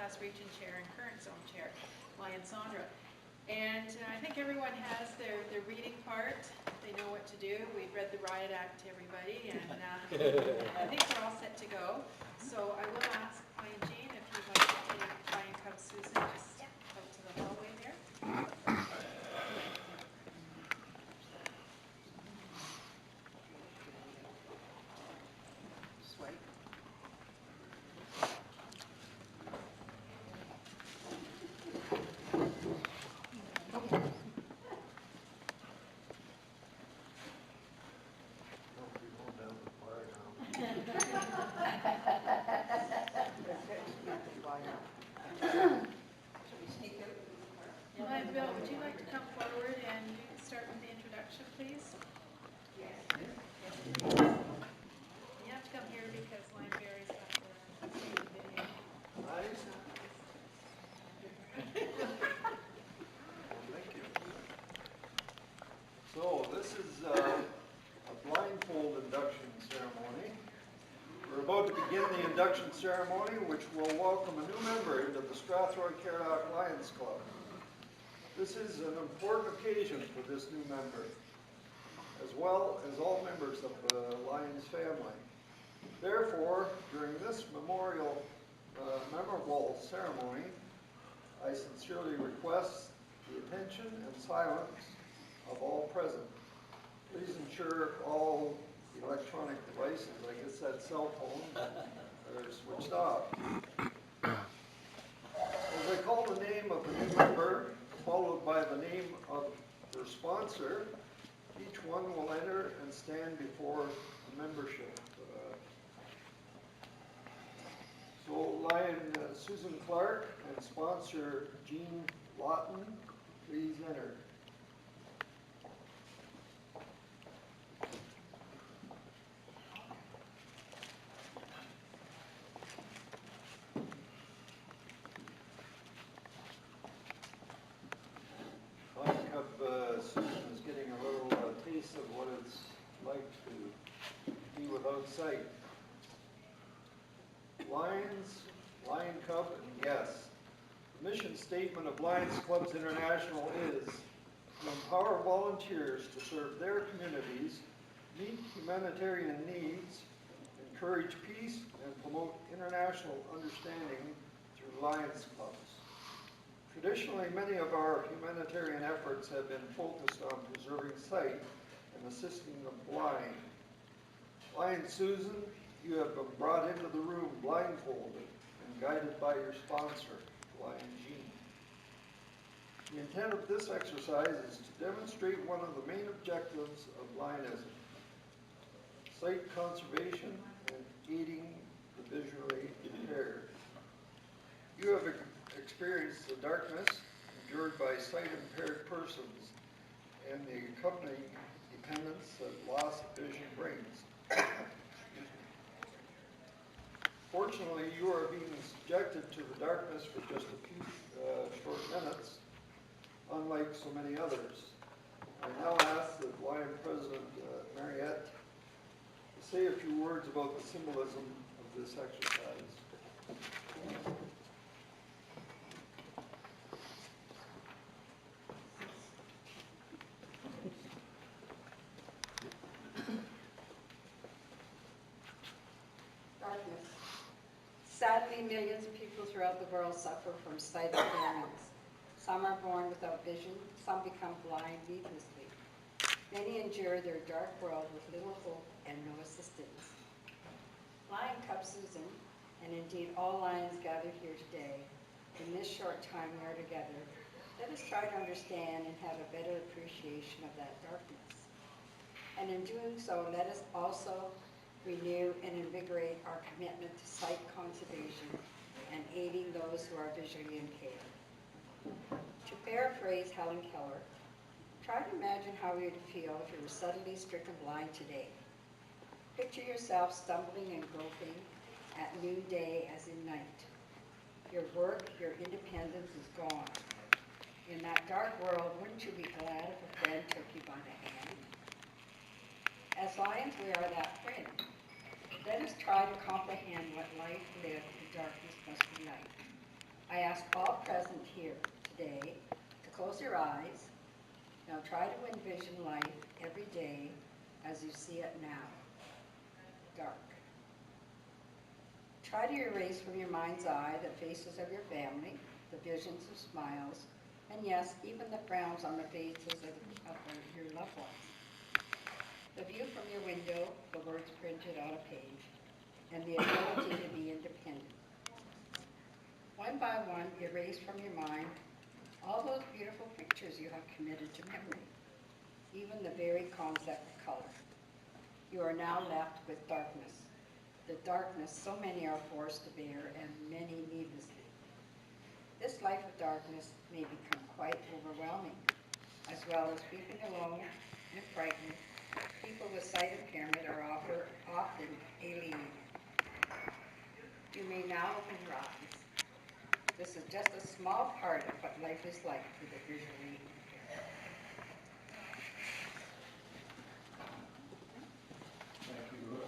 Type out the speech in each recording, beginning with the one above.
past region chair and current zone chair, Lion Sandra. And I think everyone has their reading part. They know what to do. We've read the Riot Act to everybody, and I think we're all set to go. So I will ask Lion Jean if you'd like to take Lion Cub Susan just out to the hallway there. Bill, would you like to come forward and start with the introduction, please? Yes. You have to come here because Lion Barry's got the video. Nice. Thank you. So this is a blindfold induction ceremony. We're about to begin the induction ceremony, which will welcome a new member into the Strathroy Caradoc Lions Club. This is an important occasion for this new member, as well as all members of the Lions family. Therefore, during this memorable ceremony, I sincerely request the attention and silence of all present. Please ensure all electronic devices, I guess that cell phone, are switched off. As I call the name of the new member, followed by the name of their sponsor, each one will enter and stand before the membership. So Lion Susan Clark and sponsor Jean Lawton, please enter. Susan is getting a little taste of what it's like to be without sight. Lions, Lion Cub, and yes. The mission statement of Lions Clubs International is to empower volunteers to serve their communities, meet humanitarian needs, encourage peace, and promote international understanding through Lions Clubs. Traditionally, many of our humanitarian efforts have been focused on preserving sight and assisting the blind. Lion Susan, you have been brought into the room blindfolded and guided by your sponsor, Lion Jean. The intent of this exercise is to demonstrate one of the main objectives of Lionism: sight conservation and aiding the visually impaired. You have experienced the darkness endured by sight-impaired persons and the accompanying dependence that loss of vision brings. Fortunately, you are being subjected to the darkness for just a few short minutes, unlike so many others. I now ask that Lion President Mariette to say a few words about the symbolism of this exercise. Darkness. Sadly, millions of people throughout the world suffer from sight impairments. Some are born without vision, some become blind needlessly. Many endure their dark world with little hope and no assistance. Lion Cub Susan, and indeed all lions gathered here today, in this short time we are together, let us try to understand and have a better appreciation of that darkness. And in doing so, let us also renew and invigorate our commitment to sight conservation and aiding those who are visually impaired. To paraphrase Helen Keller, try to imagine how you would feel if you were suddenly stricken blind today. Picture yourself stumbling and groping at noonday as in night. Your work, your independence is gone. In that dark world, wouldn't you be glad if a friend took you by the hand? As lions, we are that friend. Let us try to comprehend what life lived in darkness must be like. I ask all present here today to close your eyes. Now try to envision life every day as you see it now. Dark. Try to erase from your mind's eye the faces of your family, the visions of smiles, and yes, even the frowns on the faces of your loved ones. The view from your window, the words printed on a page, and the ability to be independent. One by one, erase from your mind all those beautiful pictures you have committed to memory, even the very concept of color. You are now left with darkness. The darkness so many are forced to bear, and many needlessly. This life of darkness may become quite overwhelming, as well as feeling alone and frightened. People with sight impairment are often alienated. You may now open your eyes. This is just a small part of what life is like for the visually impaired. Thank you,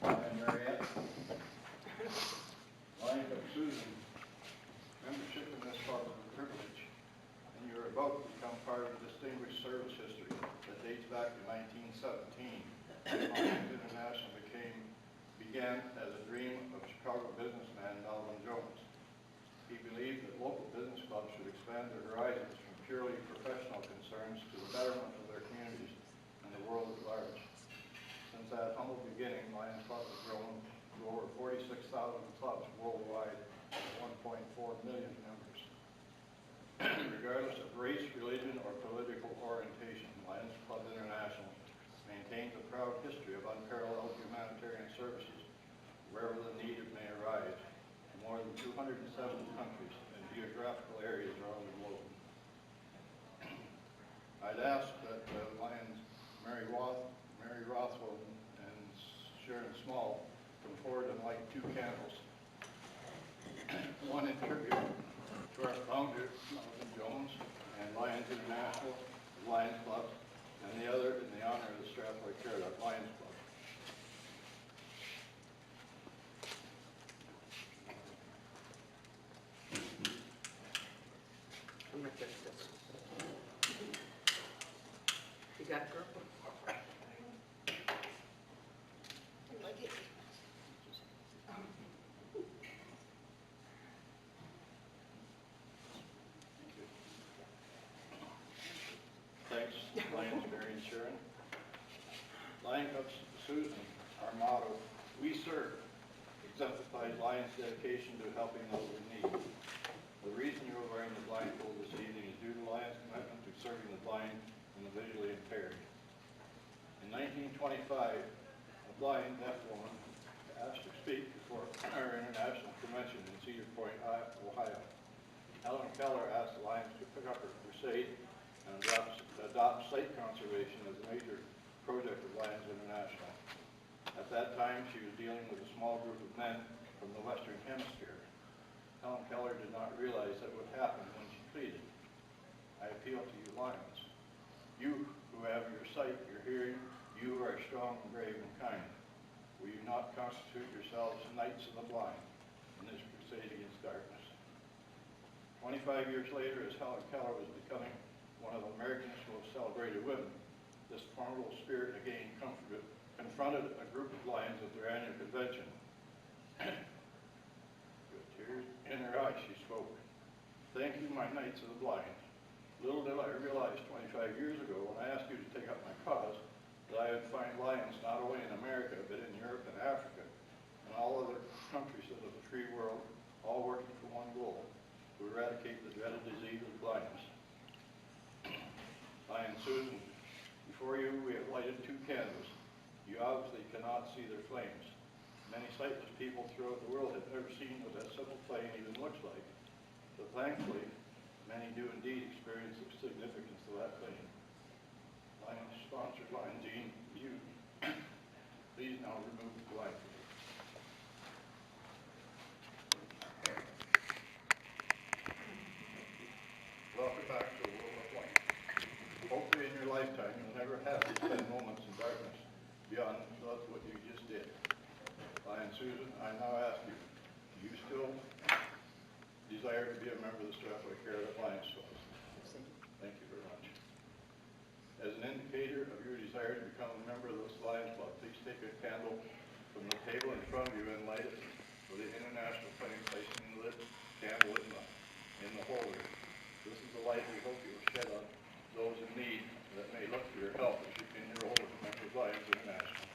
Brian, Mariette. Lion Club Susan, membership in this club is a privilege, and you are about to become part of a distinguished service history that dates back to 1917. Lions International began as a dream of Chicago businessman Melvin Jones. He believed that local business clubs should expand their horizons from purely professional concerns to the betterment of their communities and the world at large. Since that humble beginning, Lions Club has grown to over 46,000 clubs worldwide and 1.4 million members. Regardless of race, religion, or political orientation, Lions Club International maintains a proud history of unparalleled humanitarian services wherever the need may arise in more than 270 countries and geographical areas around the globe. I'd ask that Lions Mary Rothwell and Sharon Small come forward and light 2 candles. One in tribute to our founder, Melvin Jones, and Lions International, Lions Club, and the other in the honor of the Strathroy Caradoc Lions Club. I'm gonna fix this. You got it, girl? You like it? Thanks, Lions, Mary and Sharon. Lion Club Susan, our motto, "We serve," exemplifies Lions' dedication to helping those in need. The reason you are wearing the blindfold this evening is due to Lions' commitment to serving the blind and the visually impaired. In 1925, a blind deaf woman asked to speak before our international convention in Cedar Point, Ohio. Helen Keller asked the Lions to pick up her crusade and adopt sight conservation as a major project of Lions International. At that time, she was dealing with a small group of men from the Western Hemisphere. Helen Keller did not realize that would happen when she pleaded. "I appeal to you, Lions. You who have your sight, your hearing, you who are strong and brave and kind. Will you not constitute yourselves knights of the blind in this crusade against darkness?" 25 years later, as Helen Keller was becoming one of America's most celebrated women, this formidable spirit again confronted a group of Lions at their annual convention. With tears in her eyes, she spoke. "Thank you, my knights of the blind. Little did I realize 25 years ago when I asked you to take up my cause that I would find Lions not only in America, but in Europe and Africa, and all other countries of the free world, all working for one goal, to eradicate the dreaded disease of blindness." Lion Susan, before you we have lighted 2 candles. You obviously cannot see their flames. Many sightless people throughout the world have never seen what that simple flame even looks like. But thankfully, many do indeed experience the significance of that flame. Lions sponsor Lions Jean, you. Please now remove the blindfold. Welcome back to the world of light. Hopefully in your lifetime you'll never have to spend moments in darkness beyond what you just did. Lion Susan, I now ask you, do you still desire desire to be a member of the Strathroy Caradoc Lions Club? Thank you very much. As an indicator of your desire to become a member of this Lions Club, please take a candle from the table in front of you and light it for the international flame, placing the lit candle in the holder. This is the light we hope you will shed on those in need that may look for your help as you can enroll as a member of Lions International.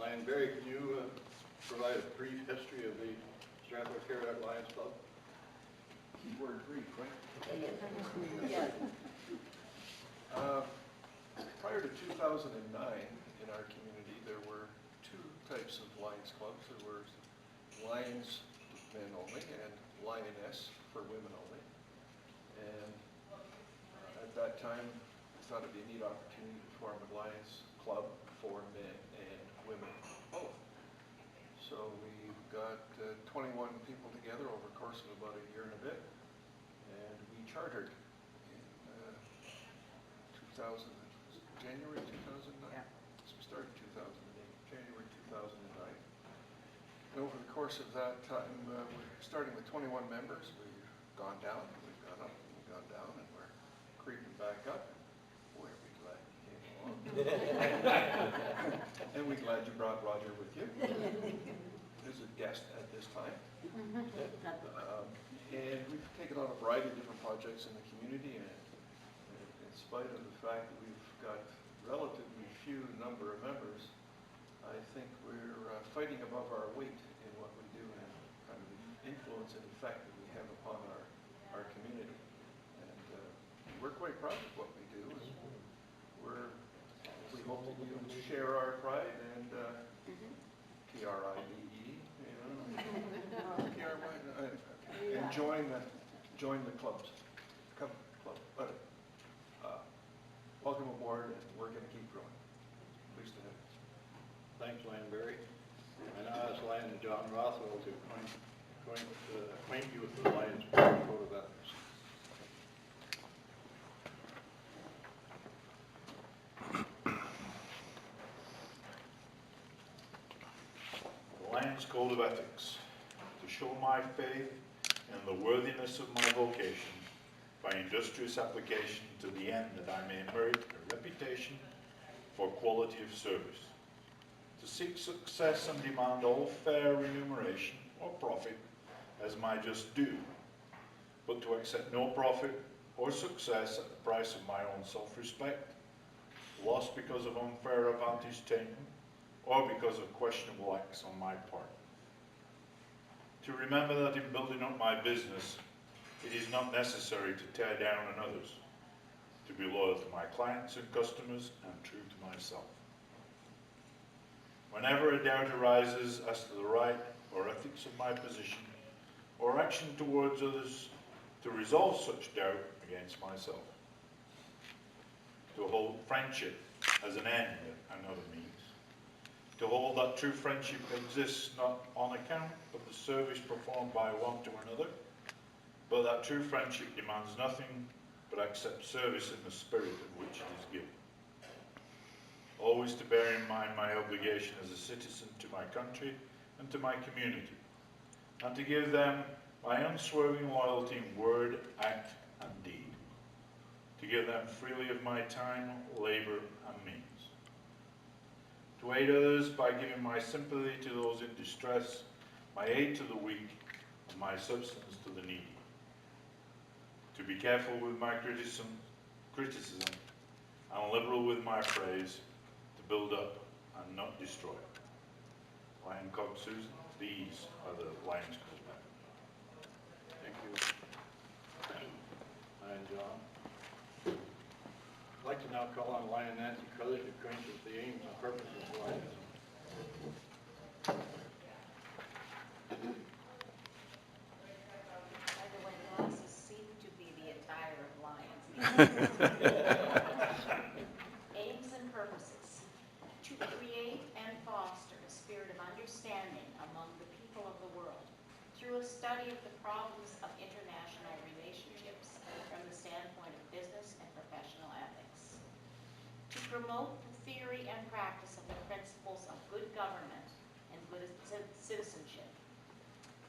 Lion Barry, can you provide a brief history of the Strathroy Caradoc Lions Club? Keyword brief, right? Yes. Prior to 2009, in our community, there were two types of Lions clubs. There were Lions men only and Lioness for women only. And at that time, we thought it'd be a neat opportunity to form a Lions club for men and women both. So we got 21 people together over the course of about a year and a bit, and we chartered in January 2009. Yeah. So we started 2008, January 2009. And over the course of that time, we're starting with 21 members. We've gone down, we've gone up, we've gone down, and we're creeping back up. Boy, are we glad you came along. And we're glad you brought Roger with you as a guest at this time. And we've taken on a variety of different projects in the community, and in spite of the fact that we've got relatively few number of members, I think we're fighting above our weight in what we do and kind of the influence and effect that we have upon our community. And we're quite proud of what we do. And we hope that you share our pride and P-R-I-D-E, you know, P-R-I-D-E, and join the clubs. Come club. But welcome aboard, and we're going to keep growing. Pleased to have you. Thanks, Lion Barry. I now ask Lion John Rothwell to acquaint you with the Lions Code of Ethics. The Lions Code of Ethics, to show my faith and the worthiness of my vocation by industrious application to the end that I may merit a reputation for quality of service, to seek success and demand all fair remuneration or profit as my just due, but to accept no profit or success at the price of my own self-respect, lost because of unfair advantage taken, or because of questionable acts on my part. To remember that in building up my business, it is not necessary to tear down on others, to be loyal to my clients and customers and true to myself. Whenever a doubt arises as to the right or ethics of my position or action towards others, to resolve such doubt against myself. To hold friendship as an end and not a means. To hold that true friendship exists not on account of the service performed by one to another, but that true friendship demands nothing but accept service in the spirit of which it is given. Always to bear in mind my obligation as a citizen to my country and to my community, and to give them my unswerving loyalty in word, act, and deed. To give them freely of my time, labor, and means. To aid others by giving my sympathy to those in distress, my aid to the weak, and my substance to the needy. To be careful with my criticism, and liberal with my praise, to build up and not destroy. Lion Cobb Susan, these are the Lions Club. Thank you, Lion John. I'd like to now call on Lion Nancy Crothers to acquaint us with the aims and purposes of the Lions. By the way, glasses seem to be the attire of lions. Aims and purposes: to create and foster a spirit of understanding among the people of the world through a study of the problems of international relationships from the standpoint of business and professional ethics. To promote the theory and practice of the principles of good government and good citizenship,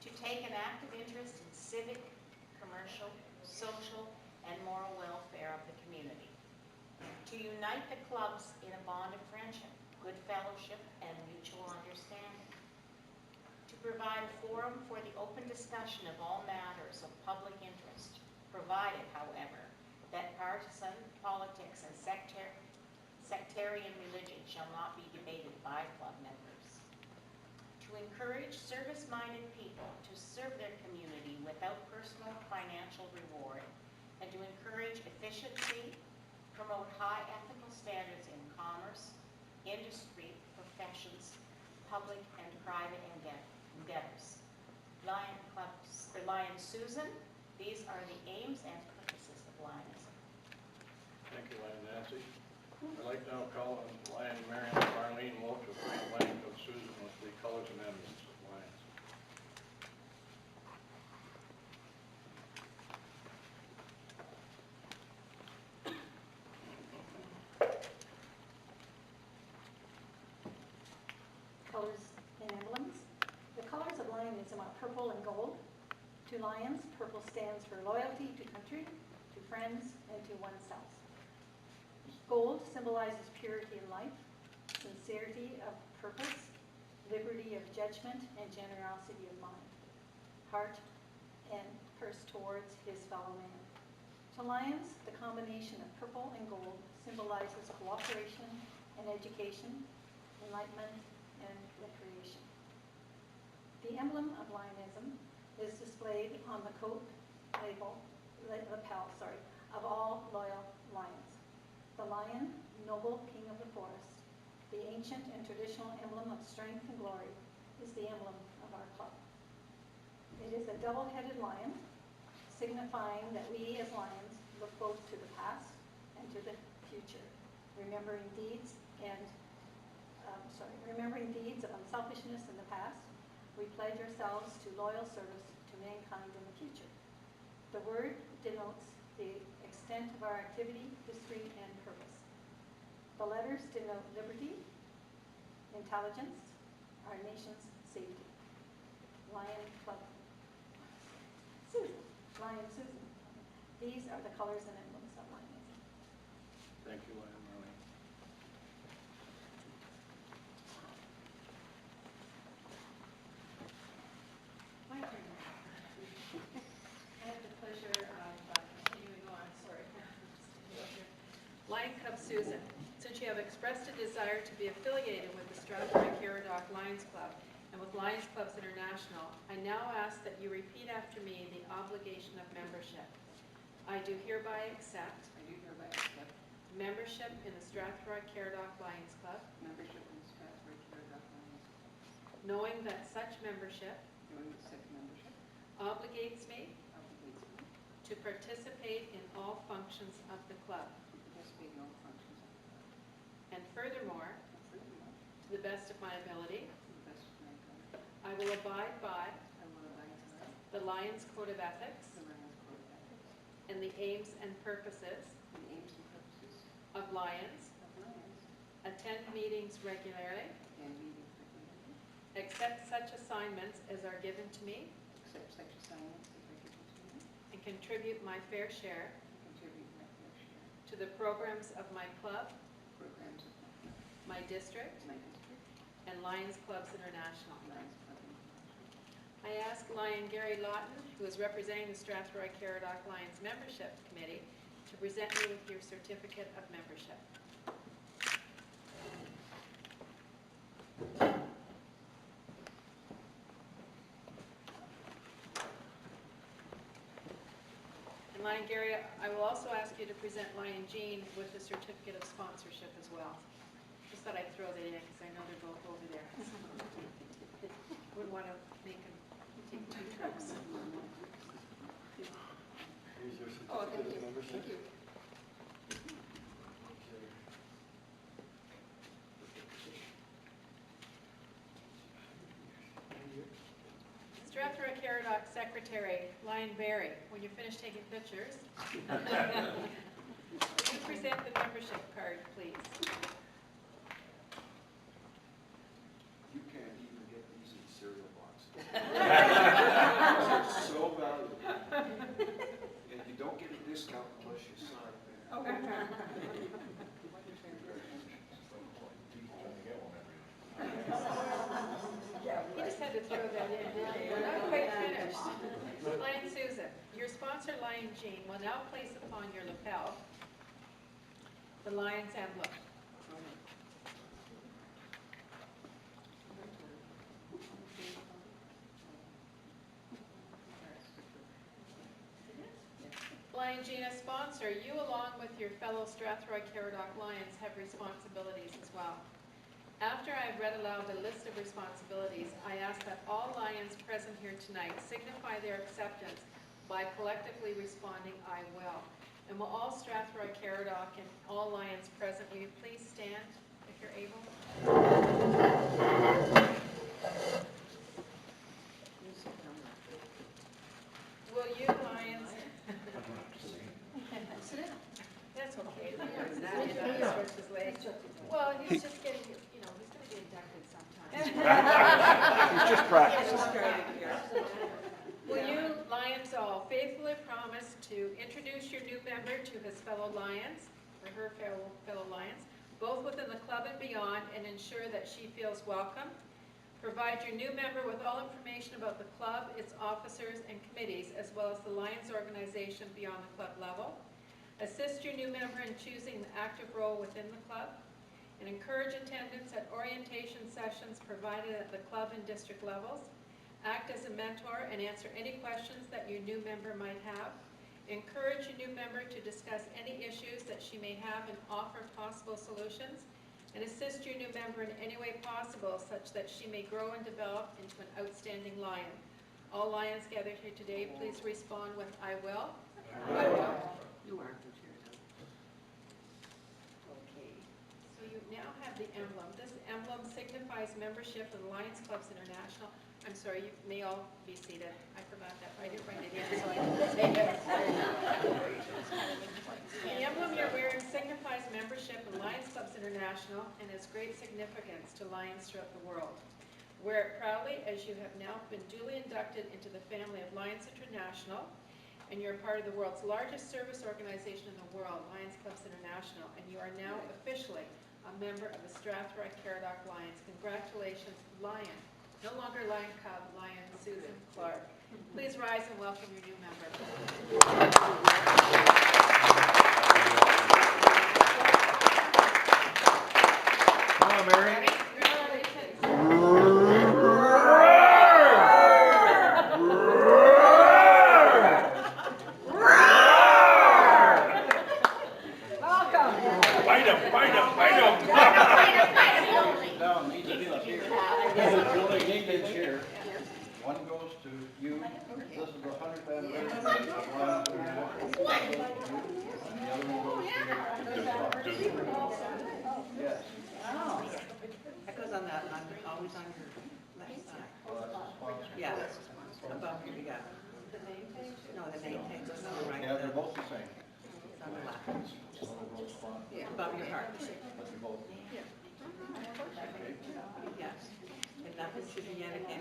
to take an active interest in civic, commercial, social, and moral welfare of the community, to unite the clubs in a bond of friendship, good fellowship, and mutual understanding, to provide a forum for the open discussion of all matters of public interest, provided, however, that partisan politics and sectarian religion shall not be debated by club members, to encourage service-minded people to serve their community without personal financial reward, and to encourage efficiency, promote high ethical standards in commerce, industry, professions, public and private endeavors. Lion Susan, these are the aims and purposes of Lions. Thank you, Lion Nancy. I'd like to now call on Lion Marion and Marlene Wolf to bring Lion Club Susan with the colors and emblems of Lions. Colors and emblems. The colors of Lionism are purple and gold. To lions, purple stands for loyalty to country, to friends, and to oneself. Gold symbolizes purity in life, sincerity of purpose, liberty of judgment, and generosity of mind. Heart and purse towards his fellow man. To lions, the combination of purple and gold symbolizes cooperation and education, enlightenment, and recreation. The emblem of Lionism is displayed on the coat lapel of all loyal lions. The lion, noble king of the forest, the ancient and traditional emblem of strength and glory, is the emblem of our club. It is a double-headed lion, signifying that we as lions look both to the past and to the future, remembering deeds of unselfishness in the past. We pledge ourselves to loyal service to mankind in the future. The word denotes the extent of our activity, history, and purpose. The letters denote liberty, intelligence, our nation's safety. Lion Club Susan. Lion Susan. These are the colors and emblems of Lionism. Thank you, Lion Marlene. My turn. I have the pleasure of continuing on, sorry. Lion Club Susan, since you have expressed a desire to be affiliated with the Strathroy Caradoc Lions Club and with Lions Clubs International, I now ask that you repeat after me the obligation of membership. I do hereby accept membership in the Strathroy Caradoc Lions Club, knowing that such membership obligates me to participate in all functions of the club, and furthermore, to the best of my ability, I will abide by the Lions Code of Ethics and the aims and purposes of Lions, attend meetings regularly, accept such assignments as are given to me, and contribute my fair share to the programs of my club, my district, and Lions Clubs International. I ask Lion Gary Lawton, who is representing the Strathroy Caradoc Lions Membership Committee, to present me with your certificate of membership. And Lion Gary, I will also ask you to present Lion Jean with the certificate of sponsorship as well. Just thought I'd throw that in because I know they're both over there. Wouldn't want to make them take 2 trips. Here's your Oh, thank certificate you. of membership. Thank you. Strathroy Caradoc Secretary, Lion Barry, when you're finished taking pictures, will you present the membership card, please. You can't even get these in cereal boxes. These are so valuable. And you don't get a discount unless you sign there. He just had to throw that in. We're not quite finished. Lion Susan, your sponsor Lion Jean will now place upon your lapel the lion's emblem. Lion Jean, as sponsor, you along with your fellow Strathroy Caradoc Lions have responsibilities as well. After I've read aloud the list of responsibilities, I ask that all Lions present here tonight signify their acceptance by collectively responding, I will. And will all Strathroy Caradoc and all Lions present, will you please stand if you're able? Will you, Lions? Sit down. That's okay. That's Well, he's just getting, he's going to be inducted sometime. He's just practicing. Will you, Lions all, faithfully promise to introduce your new member to his fellow Lions, or her fellow Lions, both within the club and beyond, and ensure that she feels welcome? Provide your new member with all information about the club, its officers and committees, as well as the Lions organization beyond the club level. Assist your new member in choosing the active role within the club. And encourage attendance at orientation sessions provided at the club and district levels. Act as a mentor and answer any questions that your new member might have. Encourage your new member to discuss any issues that she may have and offer possible solutions. And assist your new member in any way possible such that she may grow and develop into an outstanding lion. All Lions gathered here today, please respond with I will. I will. You are. Okay, so you now have the emblem. This emblem signifies membership in Lions Clubs International. I'm sorry, you may all be seated. I forgot that. I didn't write it in, so I didn't say that. The emblem you're wearing signifies membership in Lions Clubs International and has great significance to Lions throughout the world. Wear it proudly as you have now been duly inducted into the family of Lions International, and you're part of the world's largest service organization in the world, Lions Clubs International, and you are now officially a member of the Strathroy Caradoc Lions. Congratulations, Lion. No longer Lion Cub, Lion Susan Clark. Please rise and welcome your new member. Come on, Mary. Down, each of you here. Julie Jenkins here. One goes to you. This is the 100th anniversary of Lions International. And the other one goes to you. Yes. Oh. That goes on that, always on your left side. Well, that's the sponsor. Yeah, above here we got. No, the name tag goes on the right. Yeah, they're both the same. It's on the left. One of those sponsors. Above your heart. But they're both. Yes. And nothing should be added any